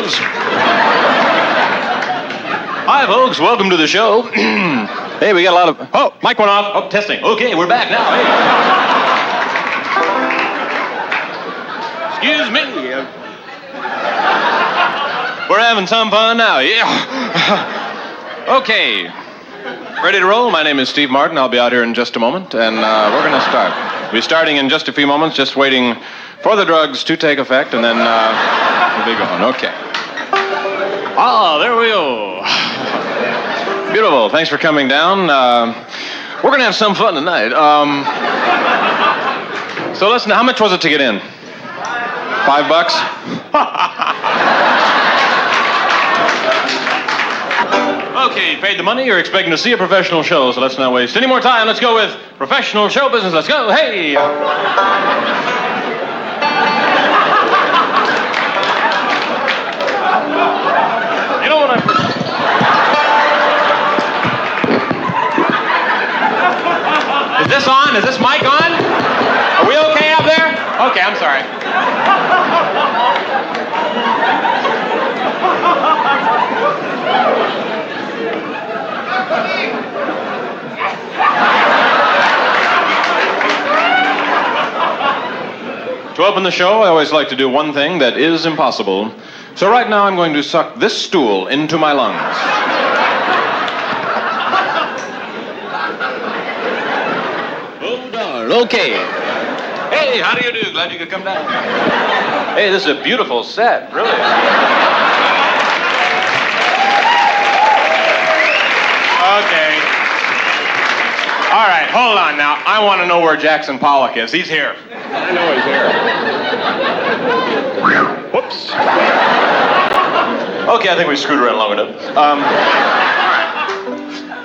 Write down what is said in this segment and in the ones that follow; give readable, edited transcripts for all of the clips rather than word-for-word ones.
is. Hi, folks. Welcome to the show. Hey, we got a lot of... Oh, mic went off. Oh, testing. Okay, we're back now. Hey. Excuse me. We're having some fun now. Yeah. Okay. Ready to roll? My name is Steve Martin. I'll be out here in just a moment, and we're going to start. We'll be starting in just a few moments, just waiting for the drugs to take effect, and then we'll be going. Okay. Ah, there we go. Beautiful. Thanks for coming down. We're going to have some fun tonight. So listen, how much was it to get in? $5? Okay, you paid the money. You're expecting to see a professional show, so let's not waste any more time. Let's go with professional show business. Let's go. Hey! You know what Is this on? Is this mic on? Are we okay up there? Okay, I'm sorry. To open the show, I always like to do one thing that is impossible. So right now, I'm going to suck this stool into my lungs. Hold on. Okay. Hey, how do you do? Glad you could come down. Hey, this is a beautiful set, really. Okay. All right, hold on now. I want to know where Jackson Pollock is. He's here. I know he's here. Whoops. Okay, I think we screwed around long enough. All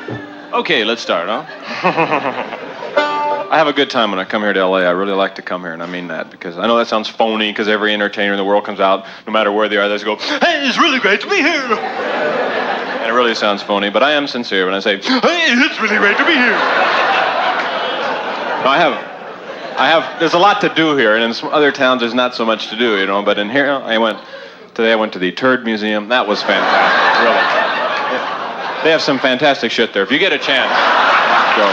right. Okay, let's start, huh? I have a good time when I come here to L.A. I really like to come here, and I mean that, because I know that sounds phony, because every entertainer in the world comes out, no matter where they are, they just go, hey, it's really great to be here. And it really sounds phony, but I am sincere when I say, hey, it's really great to be here. No, I have, there's a lot to do here, and in some other towns there's not so much to do, you know, but in here, today I went to the Turd Museum. That was fantastic, really. They have some fantastic shit there. If you get a chance, go.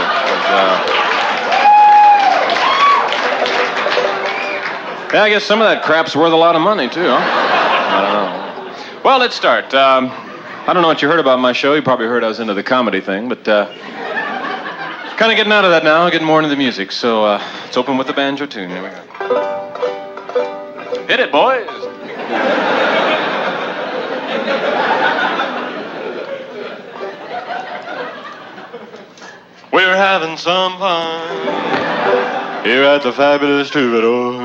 Yeah, I guess some of that crap's worth a lot of money, too, huh? I don't know. Well, let's start. I don't know what you heard about my show. You probably heard I was into the comedy thing, but kind of getting out of that now, getting more into the music. So let's open with the banjo tune. Here we go. Hit it, boys. We're having some fun here at the fabulous Troubadour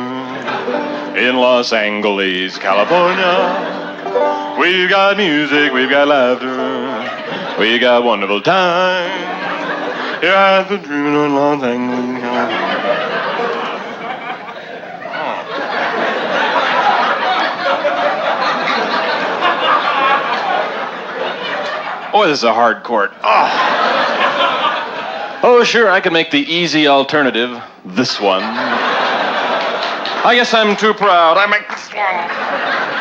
in Los Angeles, California. We've got music, we've got laughter, we got wonderful time here at the Troubadour in Los Angeles. Boy, this is a hard chord. Oh, sure, I could make the easy alternative, this one. I guess I'm too proud. I make this one.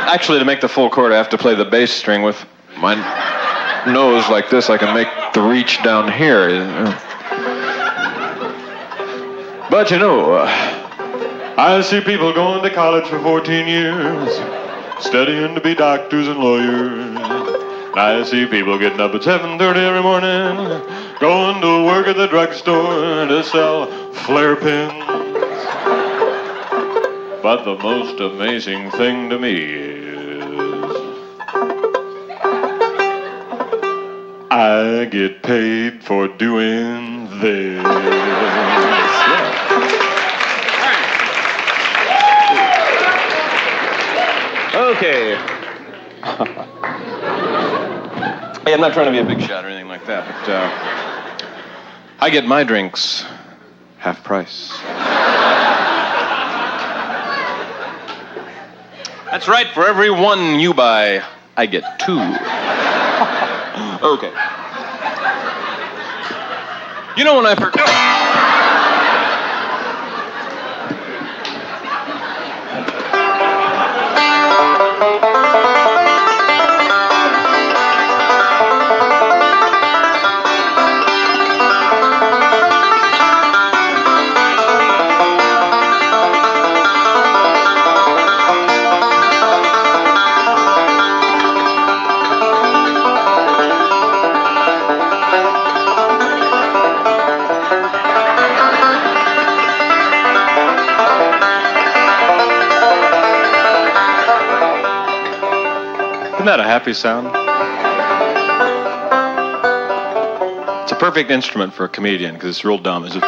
Actually, to make the full chord, I have to play the bass string with my nose like this. I can make the reach down here. But, you know, I see people going to college for 14 years, studying to be doctors and lawyers. I see people getting up at 7:30 every morning, going to work at the drugstore to sell flare pins. But the most amazing thing to me is I get paid for doing this. Yeah. Okay. Hey, I'm not trying to be a big shot or anything like that, but I get my drinks half price. That's right, for every one you buy, I get two. Okay. You know when I first... Isn't that a happy sound? It's a perfect instrument for a comedian because it's real dumb. It's just...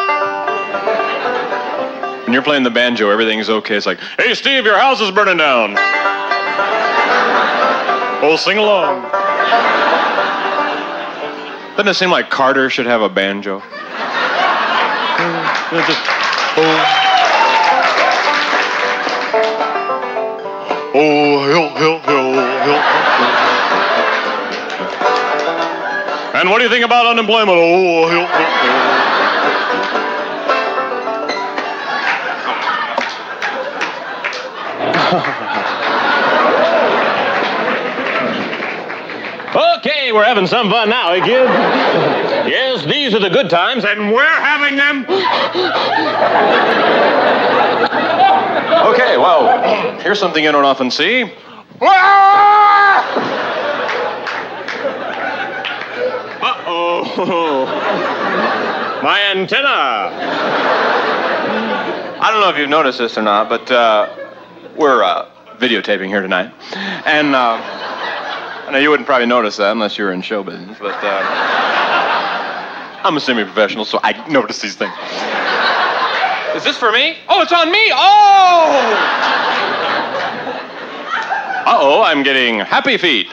When you're playing the banjo, everything's okay. It's like, hey, Steve, your house is burning down. Oh, sing along. Doesn't it seem like Carter should have a banjo? Just, And what do you think about unemployment? Okay, we're having some fun now, eh, kid? Yes, these are the good times, and we're having them. Okay, well, here's something you don't often see. Uh-oh. My antenna. I don't know if you've noticed this or not, but we're videotaping here tonight. And I know you wouldn't probably notice that unless you were in show business, but I'm a semi-professional, so I notice these things. Is this for me? Oh, it's on me! Oh! Uh-oh, I'm getting happy feet.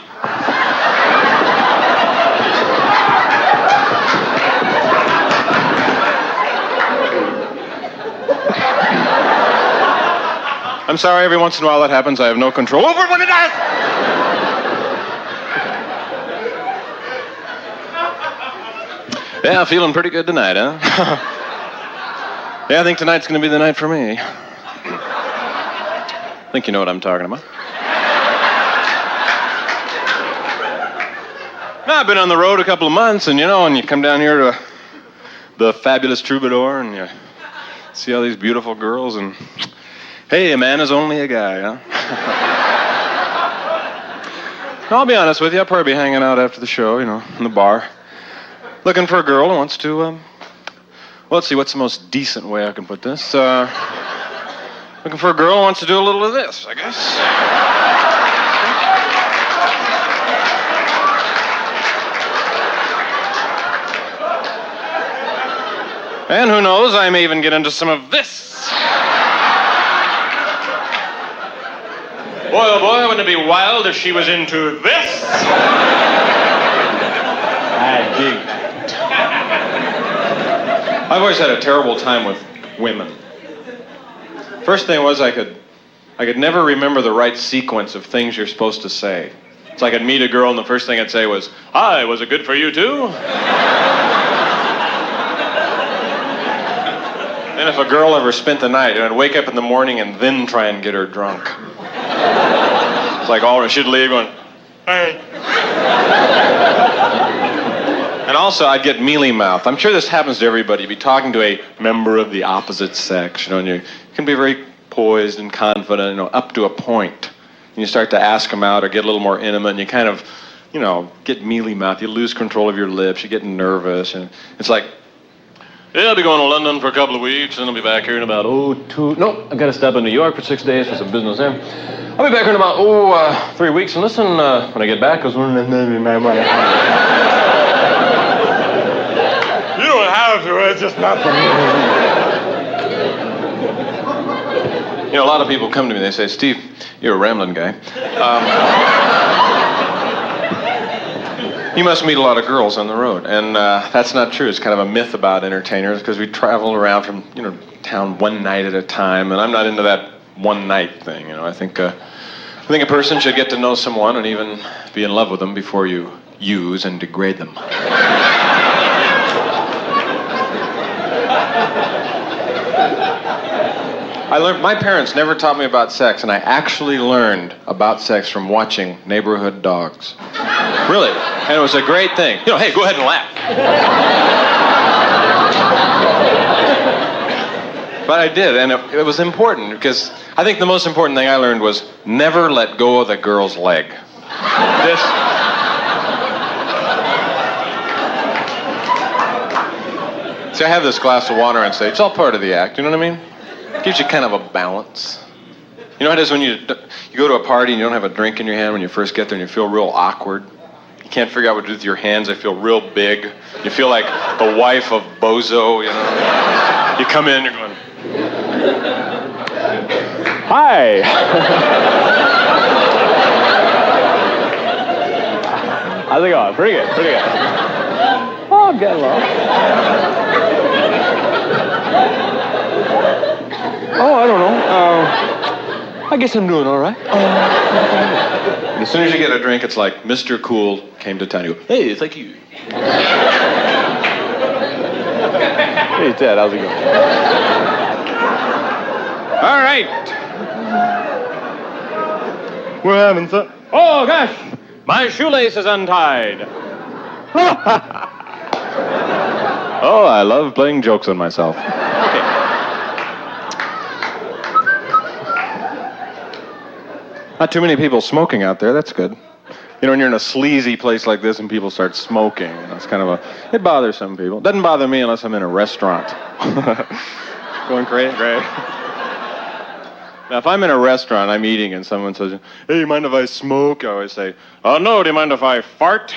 I'm sorry, every once in a while that happens. I have no control over it when it does! Yeah, feeling pretty good tonight, huh? Yeah, I think tonight's going to be the night for me. I think you know what I'm talking about. No, I've been on the road a couple of months, and you come down here to the fabulous Troubadour, and you see all these beautiful girls, and hey, a man is only a guy, huh? No, I'll be honest with you, I'll probably be hanging out after the show, in the bar, looking for a girl who wants to, well, let's see, what's the most decent way I can put this? Looking for a girl who wants to do a little of this, I guess. And who knows, I may even get into some of this. Boy, oh boy, wouldn't it be wild if she was into this? I dig that. I've always had a terrible time with women. First thing was I could never remember the right sequence of things you're supposed to say. It's like I'd meet a girl and the first thing I'd say was, "Hi, was it good for you too?" And if a girl ever spent the night, I'd wake up in the morning and then try and get her drunk. It's like she'd leave going, "Hey." And also, I'd get mealy mouth. I'm sure this happens to everybody. You'd be talking to a member of the opposite sex, and you can be very poised and confident, up to a point. And you start to ask them out or get a little more intimate, and you kind of, get mealy mouth. You lose control of your lips. You get nervous, and it's like, yeah, I'll be going to London for a couple of weeks, and I'll be back here in about, I've got to stop in New York for 6 days for some business there. I'll be back here in about, 3 weeks, and listen, when I get back, you don't have to, it's just not for me. A lot of people come to me, they say, "Steve, you're a rambling guy. You must meet a lot of girls on the road." And that's not true. It's kind of a myth about entertainers because we travel around from, town one night at a time, and I'm not into that one night thing. I think a person should get to know someone and even be in love with them before you use and degrade them. My parents never taught me about sex, and I actually learned about sex from watching Neighborhood Dogs. Really. And it was a great thing. Hey, go ahead and laugh. But I did, and it was important, because I think the most important thing I learned was never let go of the girl's leg. See, I have this glass of water on stage. It's all part of the act, you know what I mean? It gives you kind of a balance. You know how it is when you go to a party and you don't have a drink in your hand when you first get there and you feel real awkward? You can't figure out what to do with your hands. They feel real big. You feel like the wife of Bozo, you know? You come in, you're going... Hi. How's it going? Pretty good, pretty good. Oh, I'm getting along. Oh, I don't know. I guess I'm doing all right. As soon as you get a drink, it's like Mr. Cool came to town. You go, hey, thank you. Hey, Ted, how's it going? All right. We're having fun. Oh, gosh. My shoelace is untied. Oh, I love playing jokes on myself. Okay. Not too many people smoking out there. That's good. You know, when you're in a sleazy place like this and people start smoking, it's kind of it bothers some people. It doesn't bother me unless I'm in a restaurant. Going great, great. Now, if I'm in a restaurant, I'm eating, and someone says, hey, you mind if I smoke? I always say, oh, no, do you mind if I fart?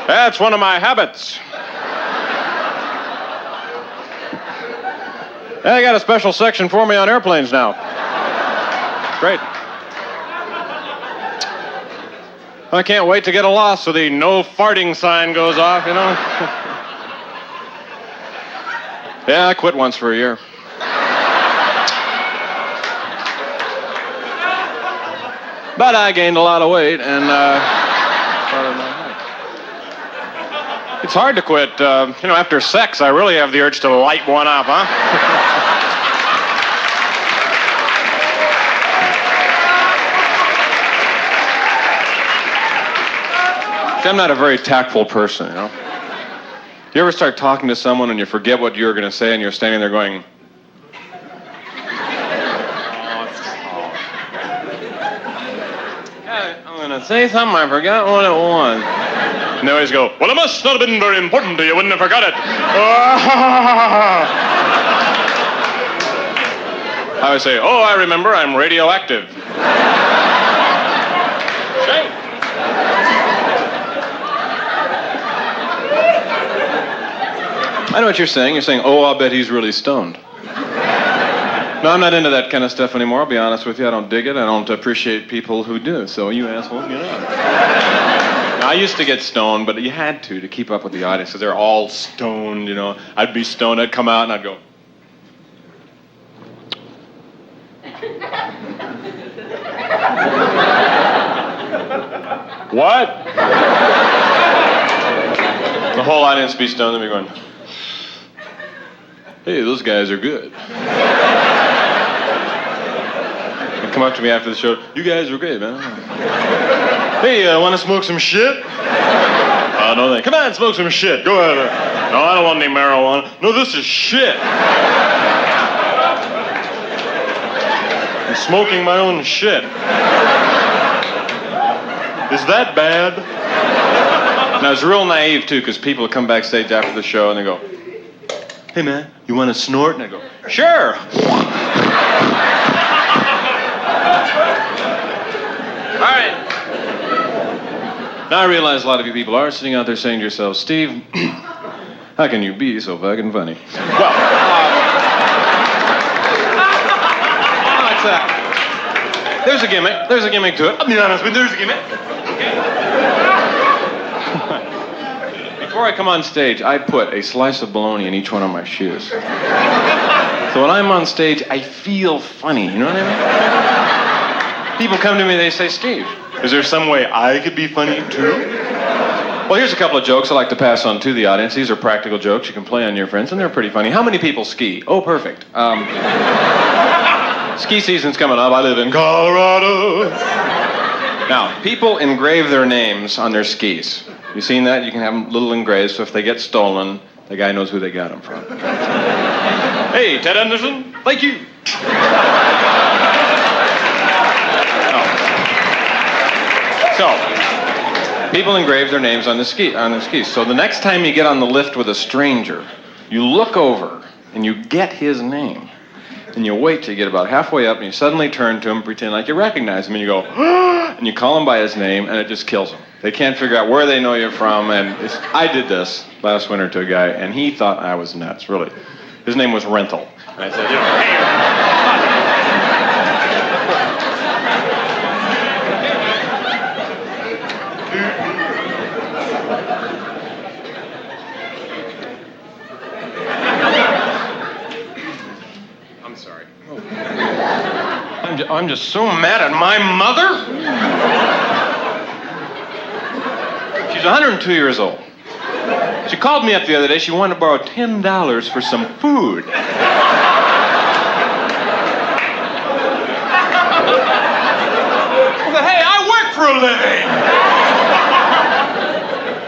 That's one of my habits. They got a special section for me on airplanes now. Great. I can't wait to get a loss so the no farting sign goes off, you know? Yeah, I quit once for a year. But I gained a lot of weight, and it's hard to quit. You know, after sex, I really have the urge to light one up, huh? I'm not a very tactful person, you know? You ever start talking to someone and you forget what you were going to say and you're standing there going... I'm going to say something, I forgot what it was. And they always go, well, it must not have been very important to you, wouldn't have forgot it. I would say, oh, I remember, I'm radioactive. Shame. I know what you're saying. You're saying, oh, I'll bet he's really stoned. No, I'm not into that kind of stuff anymore, I'll be honest with you. I don't dig it. I don't appreciate people who do. So you assholes, get out. Now, I used to get stoned, but you had to keep up with the audience, because they're all stoned, you know. I'd be stoned, I'd come out, and I'd go... What? The whole audience would be stoned, and they'd be going... Hey, those guys are good. They'd come up to me after the show. You guys were great, man. Hey, want to smoke some shit? No, thanks. Come on, smoke some shit. Go ahead. No, I don't want any marijuana. No, this is shit. I'm smoking my own shit. Is that bad? Now, it's real naive, too, because people come backstage after the show and they go, hey, man, you want to snort? And I go, sure. All right. Now I realize a lot of you people are sitting out there saying to yourselves, Steve, how can you be so fucking funny? Well, there's a gimmick. There's a gimmick to it. I'll be honest with you, there's a gimmick. Okay. Before I come on stage, I put a slice of bologna in each one of my shoes. So when I'm on stage, I feel funny, you know what I mean? People come to me, they say, Steve, is there some way I could be funny too? Well, here's a couple of jokes I like to pass on to the audience. These are practical jokes you can play on your friends, and they're pretty funny. How many people ski? Oh, perfect. Ski season's coming up. I live in Colorado. Now, people engrave their names on their skis. You seen that? You can have them little engraved, so if they get stolen, the guy knows who they got them from. Hey, Ted Anderson, thank you. Oh. So, People engrave their names on the skis. So the next time you get on the lift with a stranger, you look over and you get his name. And you wait till you get about halfway up and you suddenly turn to him, pretend like you recognize him, and you go, and you call him by his name, and it just kills them. They can't figure out where they know you from, and I did this last winter to a guy, and he thought I was nuts, really. His name was Rental. And I said, I'm sorry. I'm just so mad at my mother. She's 102 years old. She called me up the other day. She wanted to borrow $10 for some food. I said, hey, I work for a living.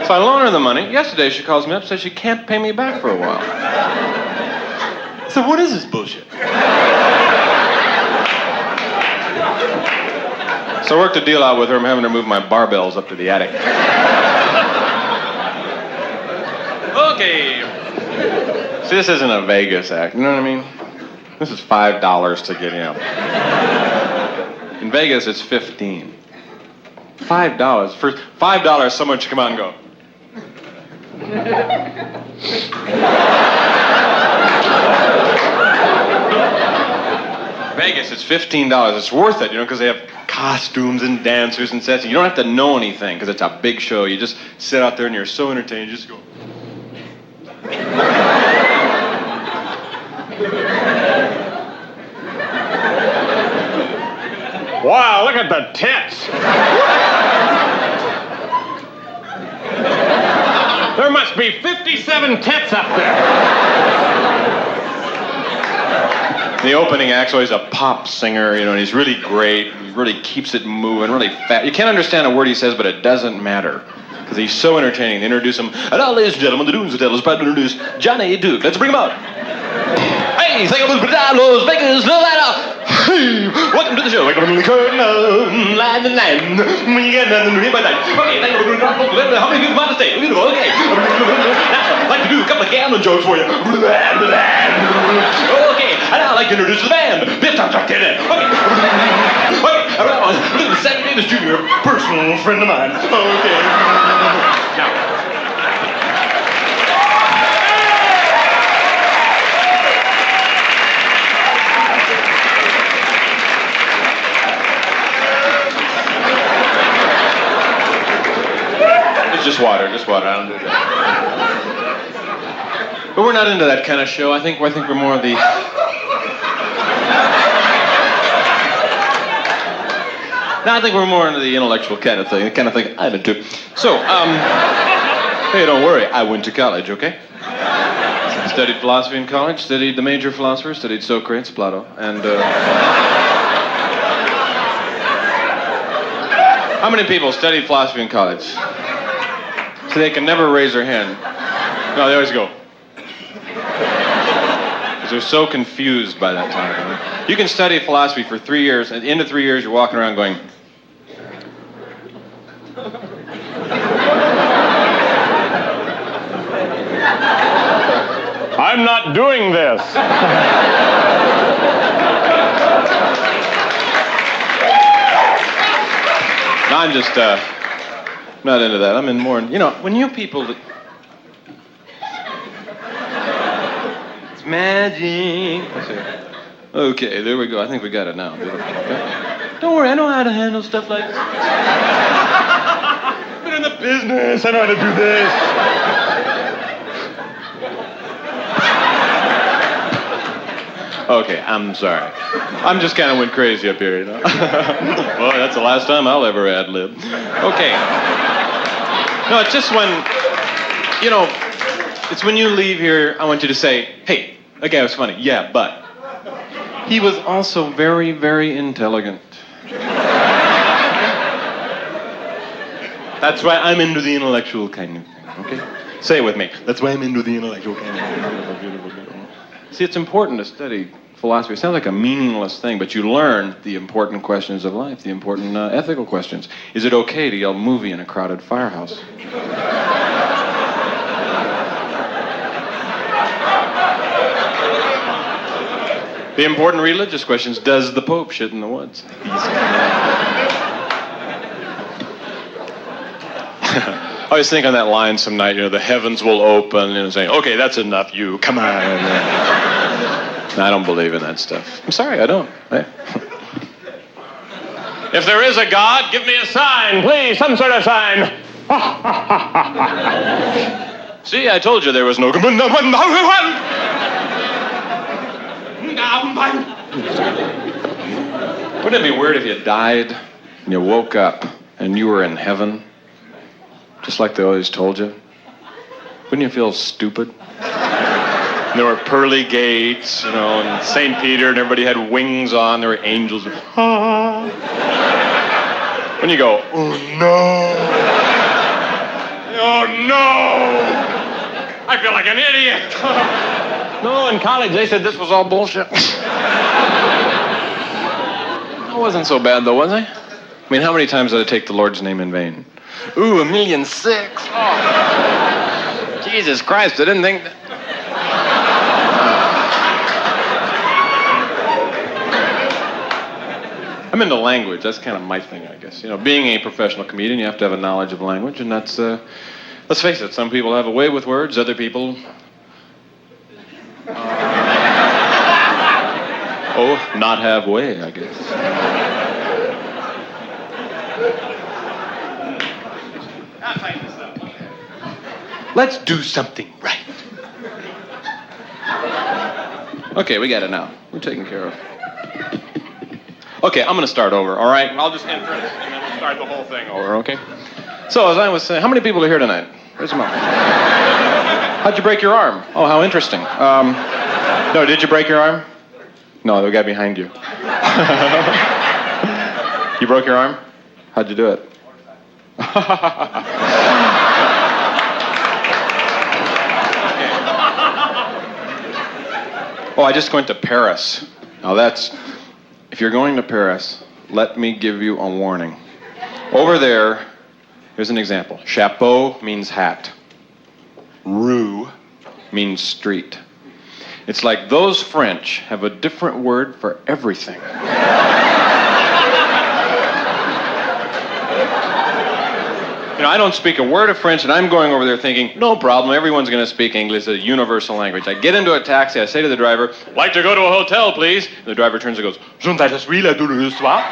So I loan her the money. Yesterday she calls me up and says she can't pay me back for a while. I said, what is this bullshit? So I worked a deal out with her. I'm having her move my barbells up to the attic. Okay. See, this isn't a Vegas act. You know what I mean? This is $5 to get in. In Vegas, it's $15. $5. For $5, someone should come out and go. Vegas, it's $15. It's worth it, because they have costumes and dancers and sets. You don't have to know anything because it's a big show. You just sit out there and you're so entertained. You just go. Wow, look at the tits. There must be 57 tits up there. The opening act's always a pop singer, and he's really great. He really keeps it moving, really fast. You can't understand a word he says, but it doesn't matter. Because he's so entertaining. They introduce him. And now, ladies and gentlemen, the Doones Hotel is proud to introduce Johnny Duke. Let's bring him out. Hey, thank you for Los Vegas, Nevada. Hey, welcome to the show. Welcome to the curtain, line the line. We get nothing here by night. Okay, thank you for how many people want to stay? Beautiful, okay. Now, I'd like to do a couple of gambling jokes for you. Okay, and I'd like to introduce the band. This time, start getting it. Okay. Look at Sammy Davis Jr., a personal friend of mine. Okay. Now. It's just water. I don't do that. But we're not into that kind of show. I think we're more of the... No, I think we're more into the intellectual kind of thing, the kind of thing I'm into. So, hey, don't worry, I went to college, okay? Studied philosophy in college, studied the major philosophers, studied Socrates, Plato, and, How many people studied philosophy in college? So they can never raise their hand. No, they always go. Because they're so confused by that time. You can study philosophy for 3 years, and at the end of 3 years, you're walking around going... I'm not doing this. No, I'm just, not into that. I'm in more, when you people... It's magic. Okay, there we go. I think we got it now. Beautiful. Okay. Don't worry, I know how to handle stuff like this. Been in the business. I know how to do this. Okay, I'm sorry. I'm just kind of went crazy up here, Well, that's the last time I'll ever ad-lib. Okay. No, it's just when, it's when you leave here, I want you to say, hey, that guy was funny. Yeah, but he was also very, very intelligent. That's why I'm into the intellectual kind of thing, okay? Say it with me. That's why I'm into the intellectual kind of thing. Beautiful, beautiful, beautiful. See, it's important to study philosophy. It sounds like a meaningless thing, but you learn the important questions of life, the important ethical questions. Is it okay to yell movie in a crowded firehouse? The important religious questions. Does the Pope shit in the woods? I always think on that line some night, the heavens will open, and saying, okay, that's enough, you, come on. I don't believe in that stuff. I'm sorry, I don't. If there is a God, give me a sign, please, some sort of sign. See, I told you there was no... Wouldn't it be weird if you died and you woke up and you were in heaven? Just like they always told you? Wouldn't you feel stupid? And there were pearly gates, and St. Peter, and everybody had wings on. There were angels. When you go, oh no. Oh no. I feel like an idiot. No, in college they said this was all bullshit. I wasn't so bad, though, was I? I mean, how many times did I take the Lord's name in vain? Ooh, 1,000,006. Oh. Jesus Christ, I didn't think that. I'm into language. That's kind of my thing, I guess. Being a professional comedian, you have to have a knowledge of language, and that's, let's face it, some people have a way with words, other people... not have way, I guess. Let's do something right. Okay, we got it now. We're taken care of. Okay, I'm going to start over, all right? I'll just enter it, and then we'll start the whole thing over, okay? So, as I was saying, how many people are here tonight? Raise them up. How'd you break your arm? Oh, how interesting. No, did you break your arm? No, the guy behind you. You broke your arm? How'd you do it? Oh, I just went to Paris. Now if you're going to Paris, let me give you a warning. Over there, here's an example. Chapeau means hat. Rue means street. It's like those French have a different word for everything. I don't speak a word of French, and I'm going over there thinking, no problem, everyone's going to speak English, a universal language. I get into a taxi, I say to the driver, like to go to a hotel, please. And the driver turns and goes, je ne suis là tout le soir.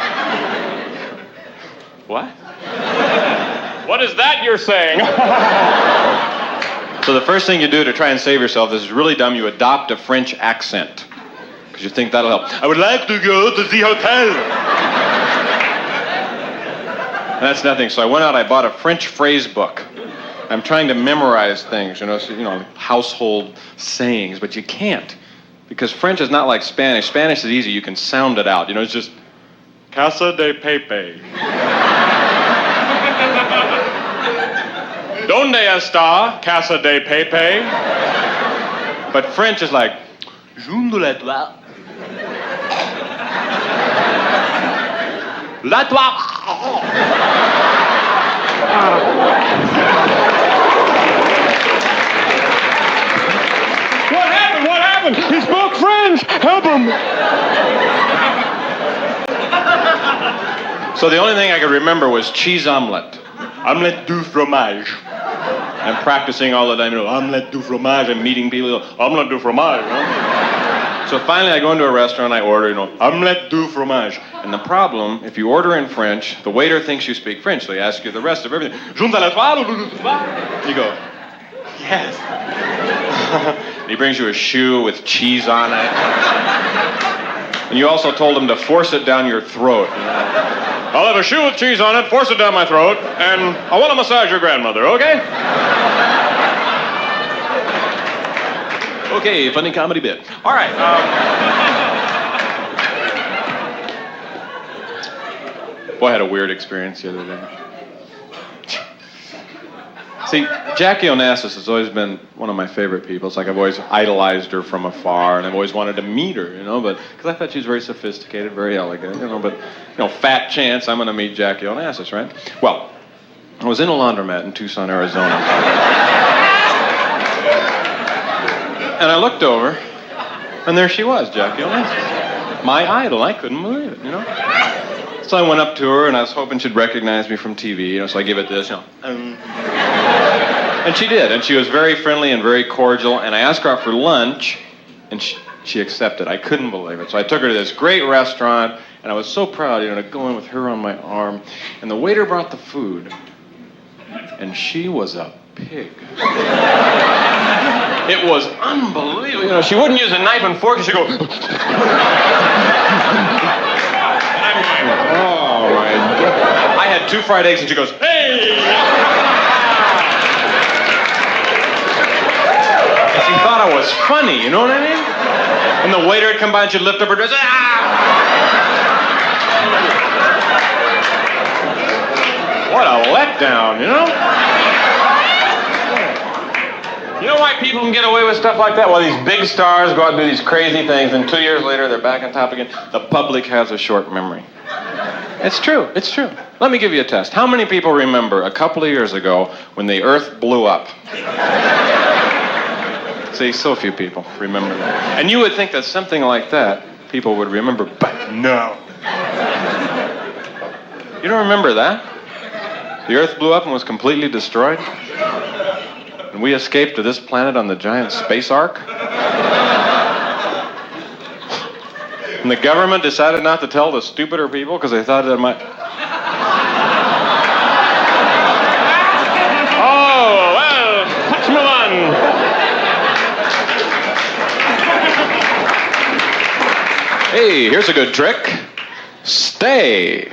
What? What is that you're saying? So the first thing you do to try and save yourself, this is really dumb, you adopt a French accent. Because you think that'll help. I would like to go to the hotel. And that's nothing. So I went out, I bought a French phrase book. I'm trying to memorize things, household sayings, but you can't. Because French is not like Spanish. Spanish is easy, you can sound it out. It's just, Casa de Pepe. Donde está Casa de Pepe? But French is like, Junde la toile. La toile. What happened? What happened? He spoke French. Help him. So the only thing I could remember was cheese omelette. Omelette du fromage. I'm practicing all the time, omelette du fromage. I'm meeting people, omelette du fromage. So finally I go into a restaurant, I order, omelette du fromage. And the problem, if you order in French, the waiter thinks you speak French, so he asks you the rest of everything. Junte la toile. You go, yes. And he brings you a shoe with cheese on it. And you also told him to force it down your throat. I'll have a shoe with cheese on it, force it down my throat, and I want to massage your grandmother, okay? Okay, funny comedy bit. All right. Boy, I had a weird experience the other day. See, Jackie Onassis has always been one of my favorite people. It's like I've always idolized her from afar, and I've always wanted to meet her, but because I thought she was very sophisticated, very elegant, but, fat chance I'm going to meet Jackie Onassis, right? Well, I was in a laundromat in Tucson, Arizona. And I looked over, and there she was, Jackie Onassis. My idol. I couldn't believe it, So I went up to her, and I was hoping she'd recognize me from TV, so I give it this, And she did, and she was very friendly and very cordial, and I asked her out for lunch, and she accepted. I couldn't believe it. So I took her to this great restaurant, and I was so proud, to go in with her on my arm, and the waiter brought the food, and she was a pig. It was unbelievable. She wouldn't use a knife and fork, she'd go... Oh, my God. I had 2 fried eggs, and she goes, hey! And she thought I was funny, you know what I mean? And the waiter would come by, and she'd lift up her dress, What a letdown, You know why people can get away with stuff like that? Well, these big stars go out and do these crazy things, and 2 years later, they're back on top again. The public has a short memory. It's true. It's true. Let me give you a test. How many people remember a couple of years ago when the Earth blew up? See, so few people remember that. And you would think that something like that people would remember, but no. You don't remember that? The Earth blew up and was completely destroyed? And we escaped to this planet on the giant space ark? And the government decided not to tell the stupider people because they thought it might... Oh, well, let's move on. Hey, here's a good trick. Stay.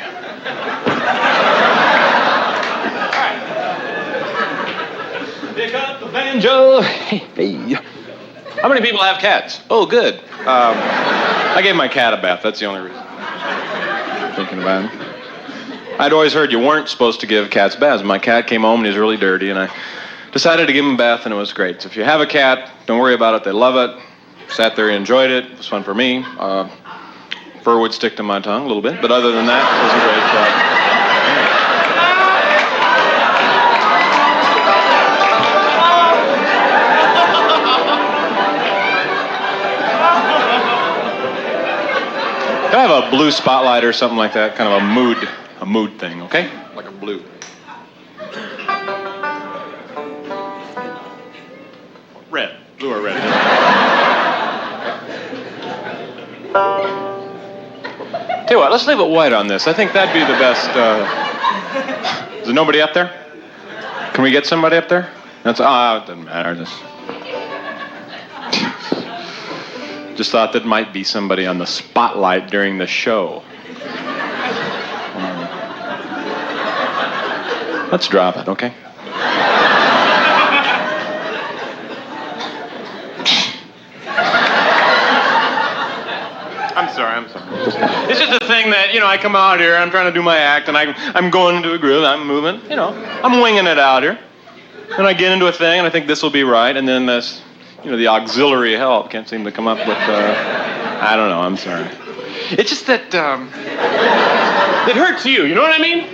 Pick up the banjo. Hey. How many people have cats? Oh, good. I gave my cat a bath. That's the only reason. Thinking about it. I'd always heard you weren't supposed to give cats baths. My cat came home and he was really dirty, and I decided to give him a bath, and it was great. So if you have a cat, don't worry about it. They love it. Sat there, he enjoyed it. It was fun for me. Fur would stick to my tongue a little bit, but other than that, it was a great Can I have a blue spotlight or something like that? Kind of a mood thing, okay? Like a blue. Red. Blue or red. Tell you what, let's leave it white on this. I think that'd be the best. Is there nobody up there? Can we get somebody up there? It doesn't matter. Just thought that might be somebody on the spotlight during the show. Let's drop it, okay? I'm sorry. It's just a thing that, I come out here, I'm trying to do my act, and I'm going into a groove, I'm moving, I'm winging it out here. And I get into a thing, and I think this will be right, and then this... the auxiliary help can't seem to come up with, I don't know, I'm sorry. It's just that, it hurts you know what I mean?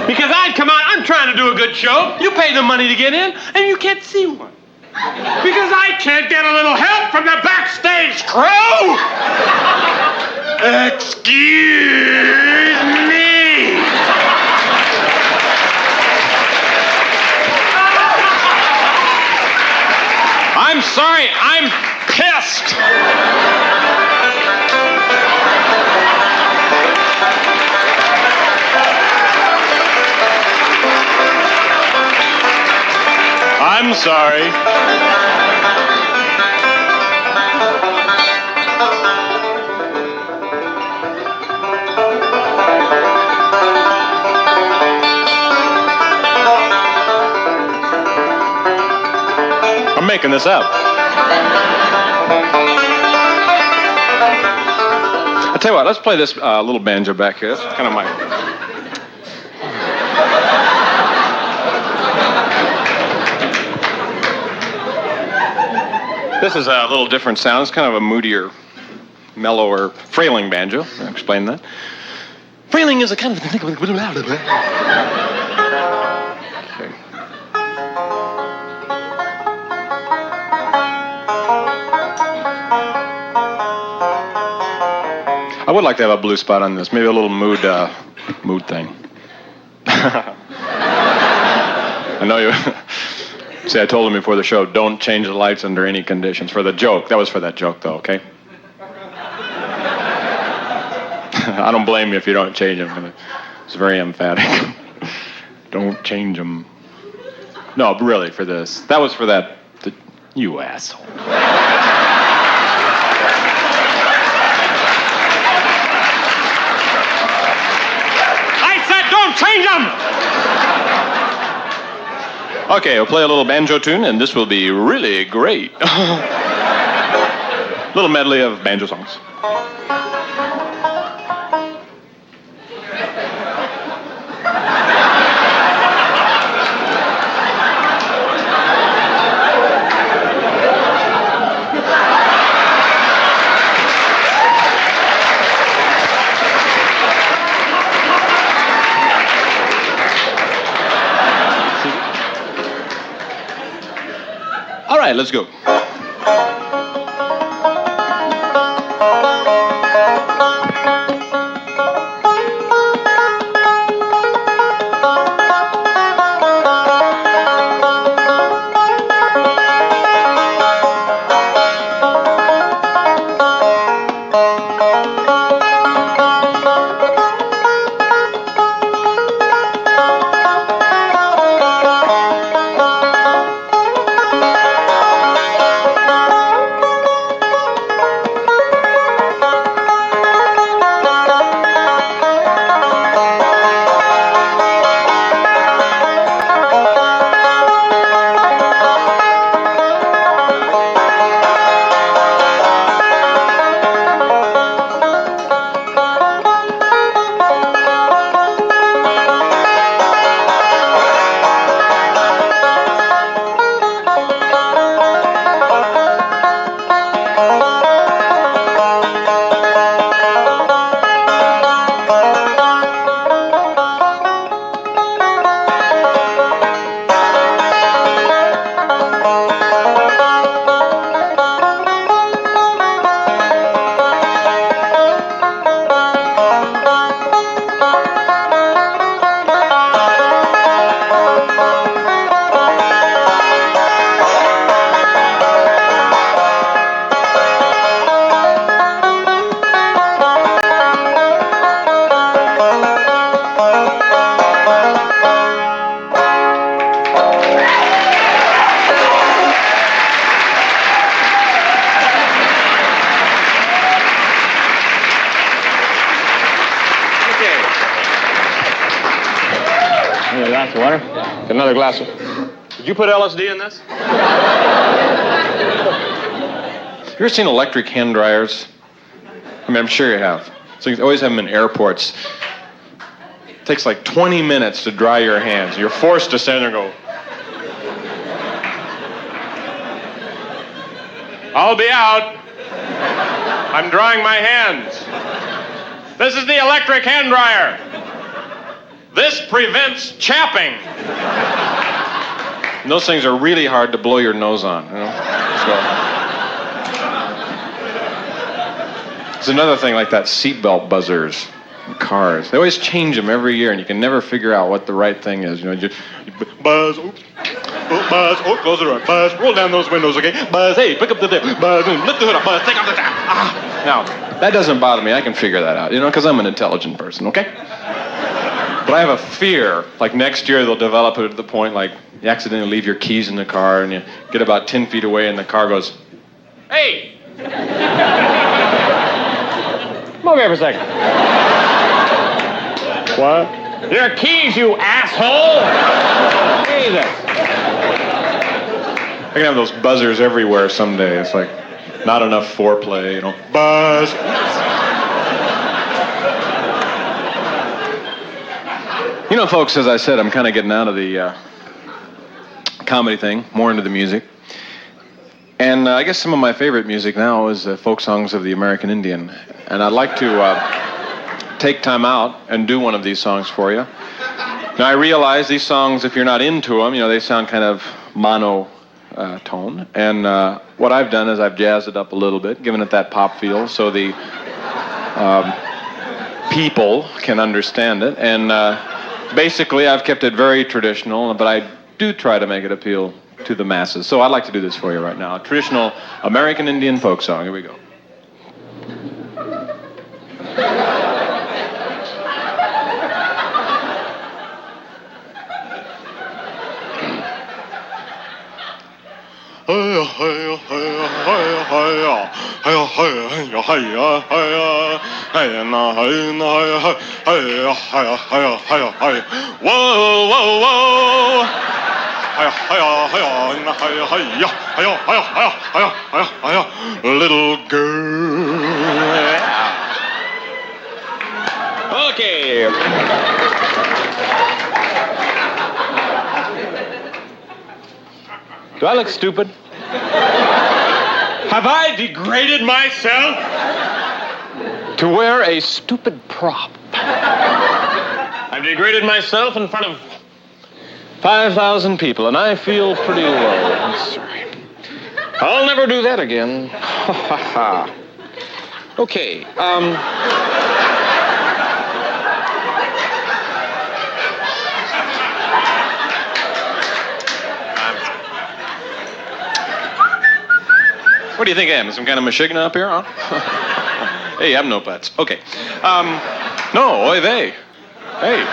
Because I'd come out, I'm trying to do a good show, you pay the money to get in, and you can't see one. Because I can't get a little help from the backstage crew! Excuse me! I'm sorry, I'm pissed. I'm sorry. I'm making this up. I'll tell you what, let's play this little banjo back here. That's kind of my... This is a little different sound. It's kind of a moodier, mellower, frailing banjo. I'll explain that. Frailing is a kind of... Okay. I would like to have a blue spot on this. Maybe a little mood thing. I know you... See, I told him before the show, don't change the lights under any conditions. For the joke. That was for that joke, though, okay? I don't blame you if you don't change them. It's very emphatic. Don't change them. No, really, for this. That was for that... You asshole. I said don't change them! Okay, we'll play a little banjo tune, and this will be really great. Little medley of banjo songs. All right, let's go. Glass of water? Another glass of... Did you put LSD in this? You ever seen electric hand dryers? I mean, I'm sure you have. So you always have them in airports. It takes like 20 minutes to dry your hands. You're forced to stand there and go... I'll be out. I'm drying my hands. This is the electric hand dryer. This prevents chapping. And those things are really hard to blow your nose on, you know? So. There's another thing like that, seatbelt buzzers in cars. They always change them every year, and you can never figure out what the right thing is. You know, you buzz, oops. Oh, buzz, oh, close the door. Buzz, roll down those windows, okay? Buzz, hey, pick up the dip. Buzz, lift the hood up. Buzz, take off the tap. Ah. Now, that doesn't bother me. I can figure that out, you know, because I'm an intelligent person, okay? But I have a fear, like next year they'll develop it to the point, like, you accidentally leave your keys in the car, and you get about 10 feet away, and the car goes, hey! Come over here for a second. What? Your keys, you asshole! Jesus. I can have those buzzers everywhere someday. It's like, not enough foreplay, you know. Buzz! You know, folks, as I said, I'm kind of getting out of the comedy thing, more into the music. And I guess some of my favorite music now is folk songs of the American Indian. And I'd like to take time out and do one of these songs for you. Now, I realize these songs, if you're not into them, they sound kind of monotone. And what I've done is I've jazzed it up a little bit, given it that pop feel, so the people can understand it. And basically, I've kept it very traditional, but I do try to make it appeal to the masses. So I'd like to do this for you right now. A traditional American Indian folk song. Here we go. Whoa, whoa, whoa. Little girl. Okay. Do I look stupid? Have I degraded myself? To wear a stupid prop. I've degraded myself in front of 5,000 people, and I feel pretty low. I'm sorry. I'll never do that again. Ha ha ha. Okay, what do you think I am? Some kind of Michigan up here, huh? Hey, I'm no butts. Okay. No, oy vey. Hey.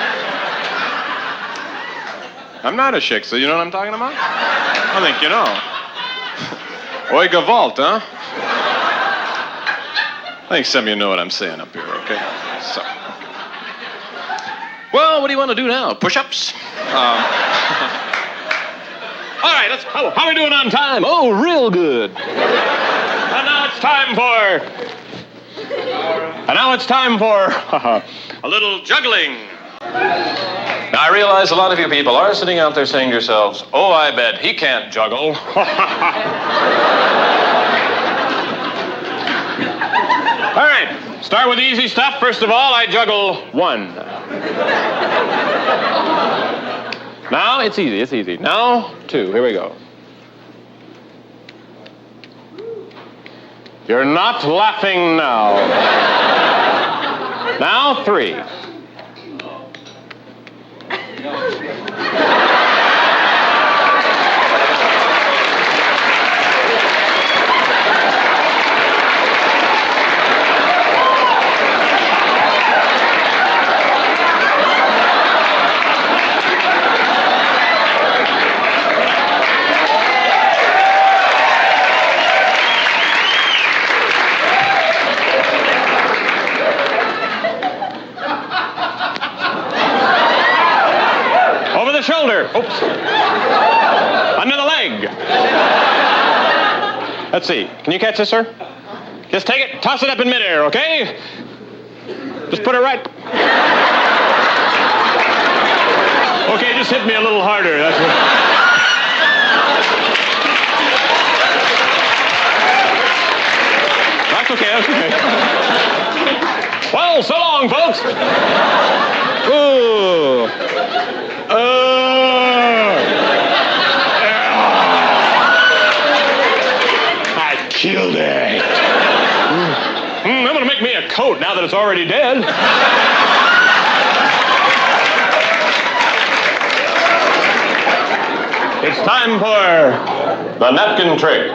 I'm not a chick, so you know what I'm talking about? I think you know. Oy gavalt, huh? I think some of you know what I'm saying up here, okay? So. Well, what do you want to do now? Push-ups? All right, how are we doing on time? Oh, real good. And now it's time for a little juggling. Now, I realize a lot of you people are sitting out there saying to yourselves, oh, I bet he can't juggle. All right, start with the easy stuff. First of all, I juggle 1. Now, it's easy. Now, 2. Here we go. You're not laughing now. Now, 3. Shoulder. Oops. Under the leg. Let's see. Can you catch this, sir? Just take it, toss it up in midair, okay? Just put it right. Okay, just hit me a little harder. That's what... That's okay. Well, so long, folks. Ooh. I killed it. I'm going to make me a coat now that it's already dead. It's time for the napkin trick.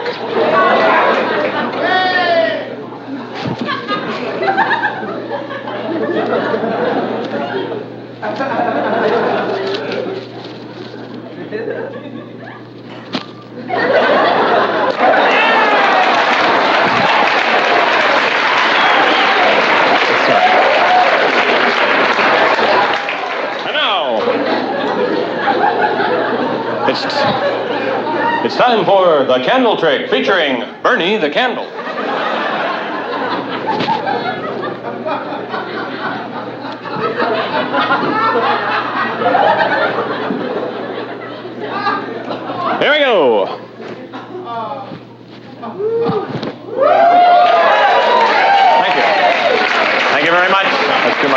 It's time for the candle trick featuring Bernie the Candle. Here we go.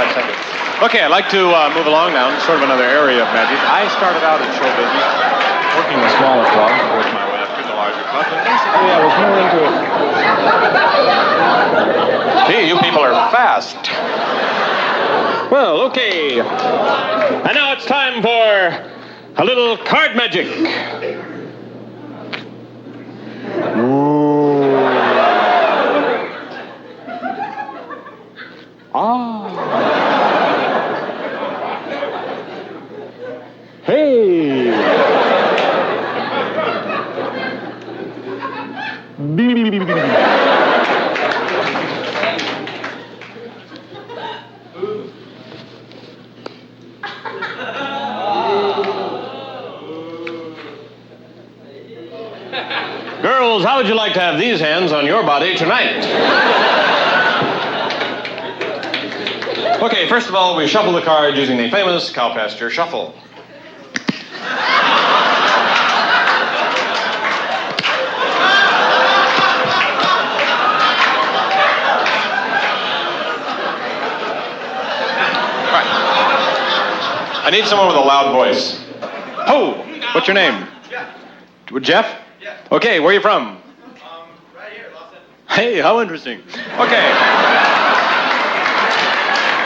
5 seconds. Okay, I'd like to move along now. It's sort of another area of magic. I started out in show business, working the smaller clubs, worked my way up to the larger clubs, and basically I was more into it. Gee, you people are fast. Well, okay. And now it's time for a little card magic. Ooh. Ah. Hey. Girls, how would you like to have these hands on your body tonight? Okay, first of all, we shuffle the cards using the famous cow pasture shuffle. Right. I need someone with a loud voice. Ho! What's your name? Jeff? Yeah. Okay, where are you from? Right here, Los Angeles. Hey, how interesting. Okay.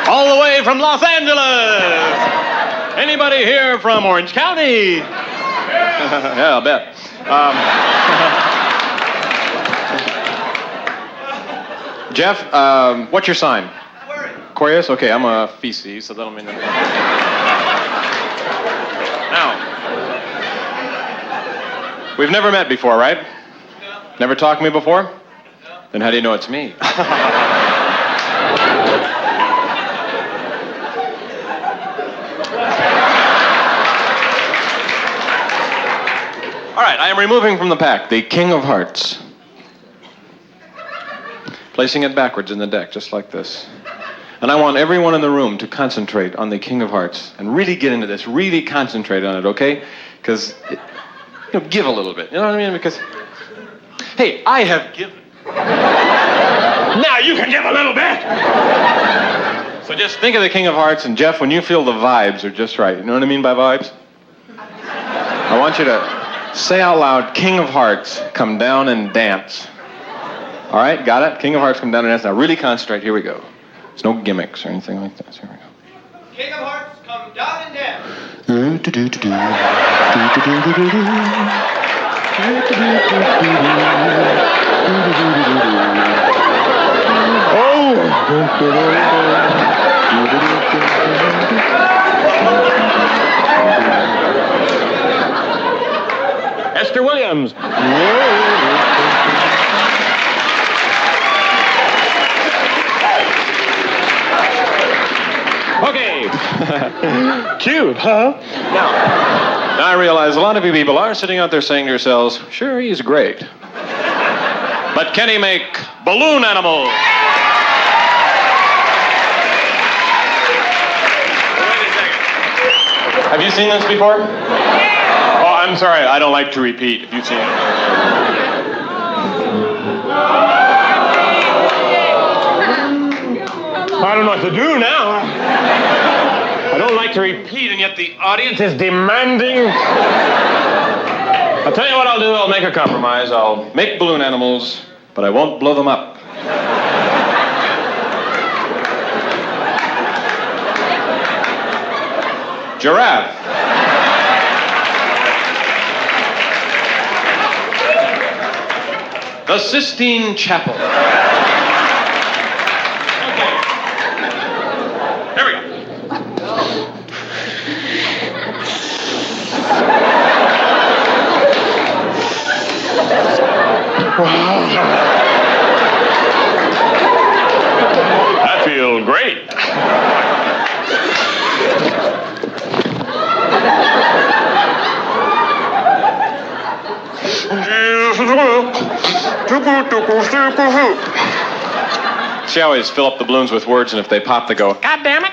All the way from Los Angeles. Anybody here from Orange County? Yeah, I'll bet. Jeff, what's your sign? Aquarius? Okay, I'm a Feces, so that'll mean that. Now, we've never met before, right? No. Never talked to me before? No. Then how do you know it's me? All right, I am removing from the pack the King of Hearts. Placing it backwards in the deck, just like this. And I want everyone in the room to concentrate on the King of Hearts and really get into this, really concentrate on it, okay? Because, give a little bit, you know what I mean? Because, hey, I have given. Now you can give a little bit. So just think of the King of Hearts, and Jeff, when you feel the vibes are just right, you know what I mean by vibes? I want you to say out loud, King of Hearts, come down and dance. All right, got it? King of Hearts, come down and dance. Now really concentrate, here we go. There's no gimmicks or anything like this. Here we go. King of Hearts, come down and dance. Esther Williams. Okay. Cute, huh? Now I realize a lot of you people are sitting out there saying to yourselves, sure, he's great. But can he make balloon animals? Wait a second. Have you seen this before? Oh, I'm sorry. I don't like to repeat. If you've seen it. I don't know what to do now. I don't like to repeat, and yet the audience is demanding. I'll tell you what I'll do. I'll make a compromise. I'll make balloon animals, but I won't blow them up. Giraffe. The Sistine Chapel. I feel great. See, I always fill up the balloons with words, and if they pop, they go, God damn it.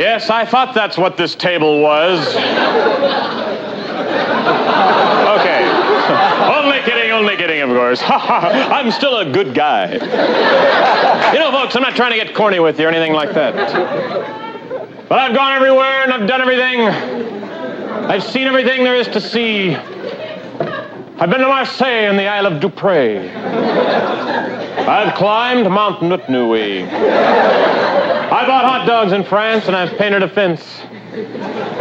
Yes, I thought that's what this table was. Okay. Only kidding, of course. I'm still a good guy. You know, folks, I'm not trying to get corny with you or anything like that. But I've gone everywhere and I've done everything. I've seen everything there is to see. I've been to Marseille and the Isle of Dupré. I've climbed Mount Nutnui. I bought hot dogs in France and I've painted a fence.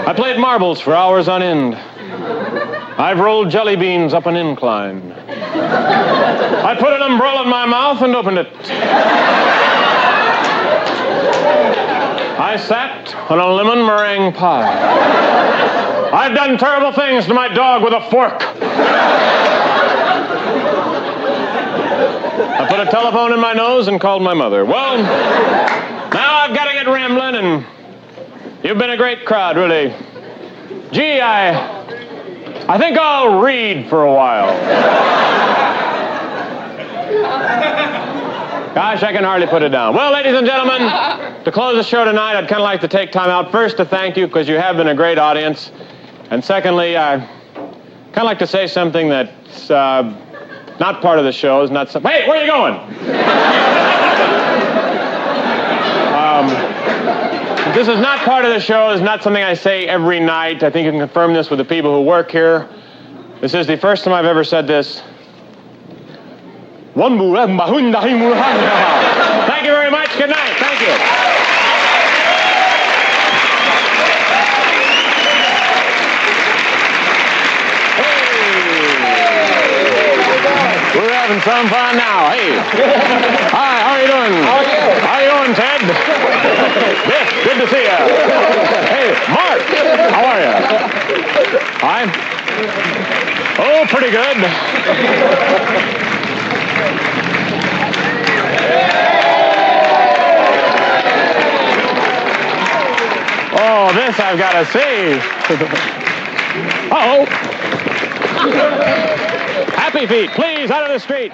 I played marbles for hours on end. I've rolled jelly beans up an incline. I put an umbrella in my mouth and opened it. I sat on a lemon meringue pie. I've done terrible things to my dog with a fork. I put a telephone in my nose and called my mother. Well, now I've got to get rambling, and you've been a great crowd, really. Gee, I think I'll read for a while. Gosh, I can hardly put it down. Well, ladies and gentlemen, to close the show tonight, I'd kind of like to take time out first to thank you because you have been a great audience. And secondly, I kind of like to say something that's not part of the show. Is not some... Hey, where are you going? This is not part of the show. It's not something I say every night. I think you can confirm this with the people who work here. This is the first time I've ever said this. Thank you very much. Good night. Thank you. We're having some fun now. Hey. Hi, how are you doing? How are you? How are you doing, Ted? Biff, good to see you. Hey, Mark, how are you? Hi. Oh, pretty good. Oh, this I've got to see. Uh-oh. Happy feet, please, out of the street.